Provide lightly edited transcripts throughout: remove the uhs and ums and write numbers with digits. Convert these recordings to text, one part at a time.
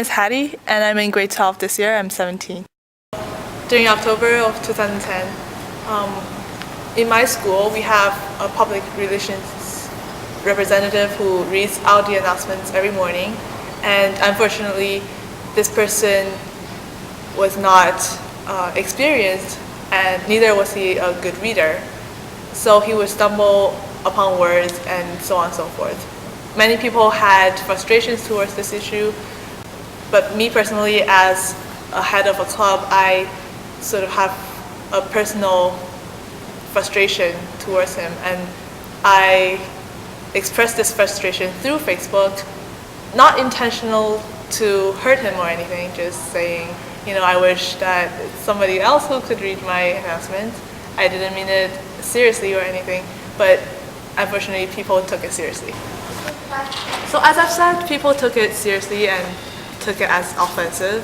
is Hattie, and I'm in grade 12 this year. I'm 17. During October of 2010, in my school, we have a public relations representative who reads out the announcements every morning. And unfortunately, this person was not experienced, and neither was he a good reader. So he would stumble upon words and so on and so forth. Many people had frustrations towards this issue, but me personally, as a head of a club, I sort of have a personal frustration towards him, and I expressed this frustration through Facebook, not intentional to hurt him or anything, just saying, I wish that somebody else who could read my announcements. I didn't mean it seriously or anything, but unfortunately people took it seriously. So as I've said, people took it seriously and took it as offensive.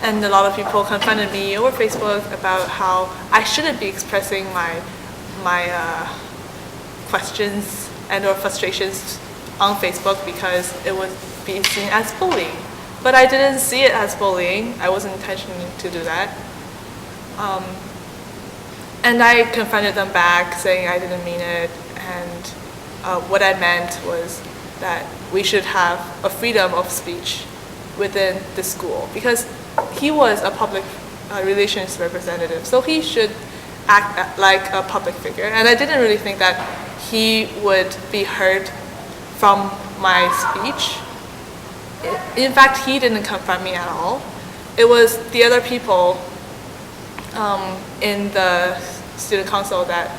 And a lot of people confronted me over Facebook about how I shouldn't be expressing my questions and or frustrations on Facebook because it would be seen as bullying. But I didn't see it as bullying. I wasn't intending to do that. And I confronted them back, saying I didn't mean it, and what I meant was that we should have a freedom of speech within the school, because he was a public relations representative, so he should act like a public figure. And I didn't really think that he would be hurt from my speech. In fact, he didn't confront me at all. It was the other people in the student council that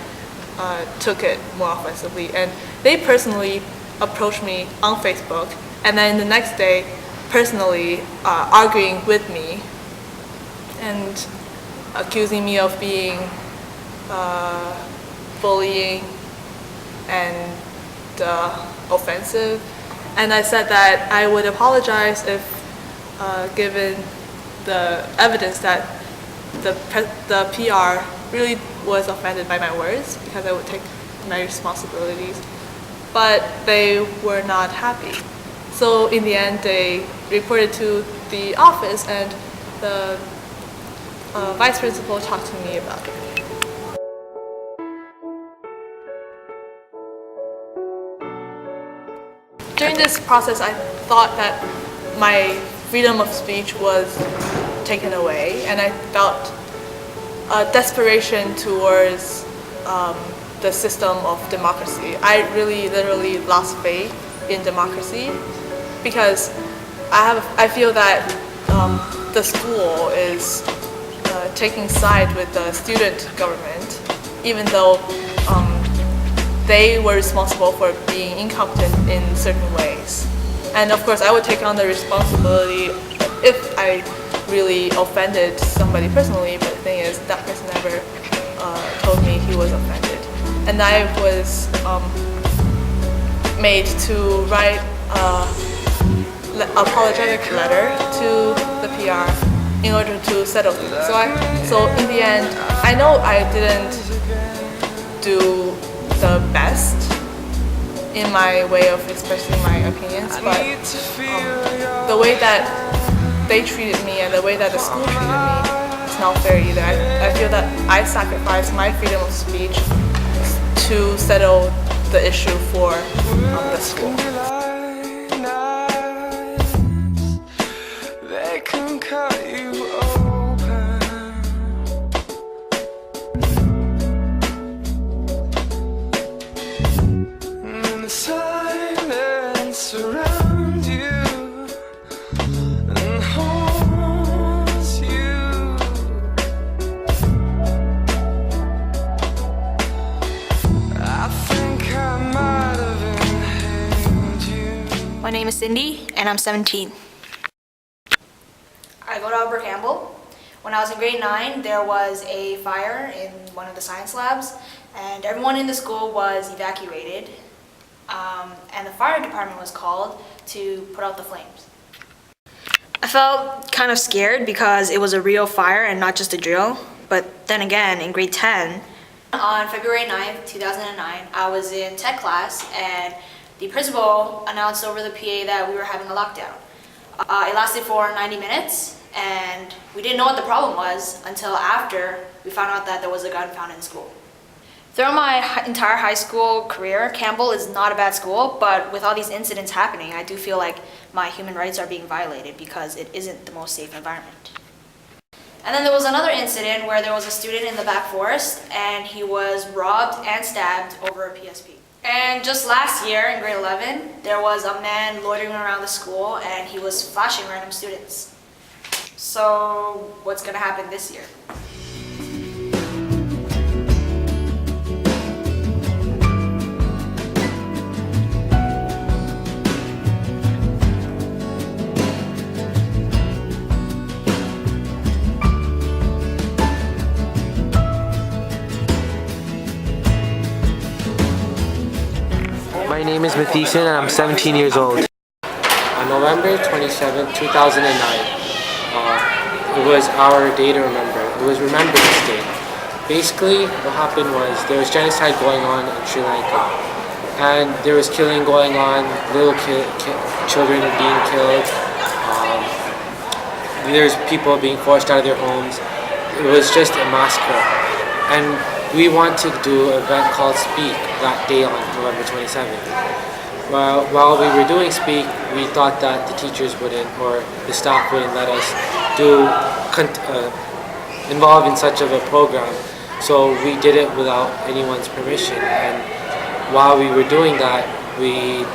took it more offensively, and they personally approached me on Facebook, and then the next day personally arguing with me and accusing me of being bullying and offensive. And I said that I would apologize if given the evidence that the PR really was offended by my words, because I would take my responsibilities. But they were not happy. So in the end, they reported to the office, and the vice principal talked to me about it. During this process, I thought that my freedom of speech was taken away, and I felt a desperation towards the system of democracy. I really literally lost faith in democracy, because I feel that the school is taking side with the student government, even though they were responsible for being incompetent in certain ways. And of course, I would take on the responsibility if I really offended somebody personally, but the thing is, that person never told me he was offended. And I was made to write an apologetic letter to the PR in order to settle things. So in the end, I know I didn't do the best in my way of expressing my opinions, but the way that they treated me and the way that the school treated me is not fair either. I feel that I sacrificed my freedom of speech to settle the issue for the school. They can cut you open. And the silence around you and haunts you. I think I might have inhaled you. My name is Cindy, and I'm 17. I go to Albert Campbell. When I was in grade 9, there was a fire in one of the science labs, and everyone in the school was evacuated, and the fire department was called to put out the flames. I felt kind of scared because it was a real fire and not just a drill, but then again, in grade 10, on February 9th, 2009, I was in tech class, and the principal announced over the PA that we were having a lockdown. It lasted for 90 minutes, and we didn't know what the problem was until after we found out that there was a gun found in school. Throughout my entire high school career, Campbell is not a bad school, but with all these incidents happening, I do feel like my human rights are being violated because it isn't the most safe environment. And then there was another incident where there was a student in the back forest and he was robbed and stabbed over a PSP. And just last year in grade 11, there was a man loitering around the school and he was flashing random students. So what's gonna happen this year? My name is Matheson and I'm 17 years old. On November 27, 2009, it was our day to remember. It was Remembrance Day. Basically, what happened was there was genocide going on in Sri Lanka. And there was killing going on, little children being killed. There's people being forced out of their homes. It was just a massacre. And we wanted to do an event called Speak that day on November 27th. While we were doing Speak, we thought that the teachers wouldn't, or the staff wouldn't let us involve in such of a program. So we did it without anyone's permission. And while we were doing that, we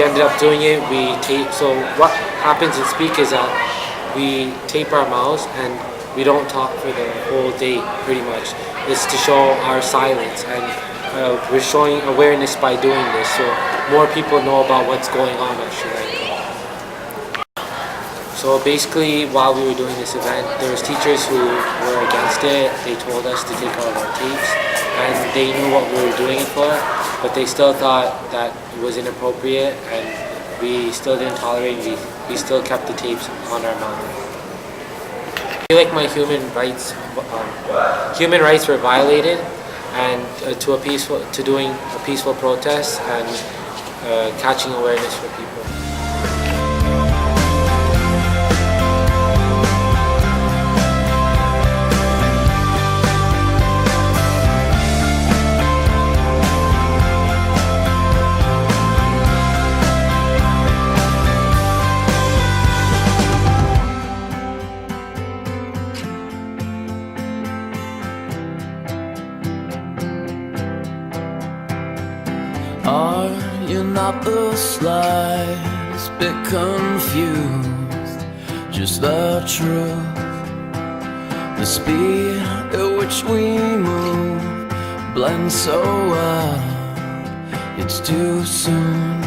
ended up doing it. So what happens in Speak is that we tape our mouths and we don't talk for the whole day, pretty much. It's to show our silence, and we're showing awareness by doing this, so more people know about what's going on in Sri Lanka. So basically, while we were doing this event, there was teachers who were against it. They told us to take out our tapes, and they knew what we were doing it for, but they still thought that it was inappropriate, and we still didn't tolerate it. We still kept the tapes on our mouth. I feel like my human rights were violated, and to doing a peaceful protest and catching awareness for people. Are you not the slightest bit confused? Just the truth. The speed at which we move blends so well. It's too soon.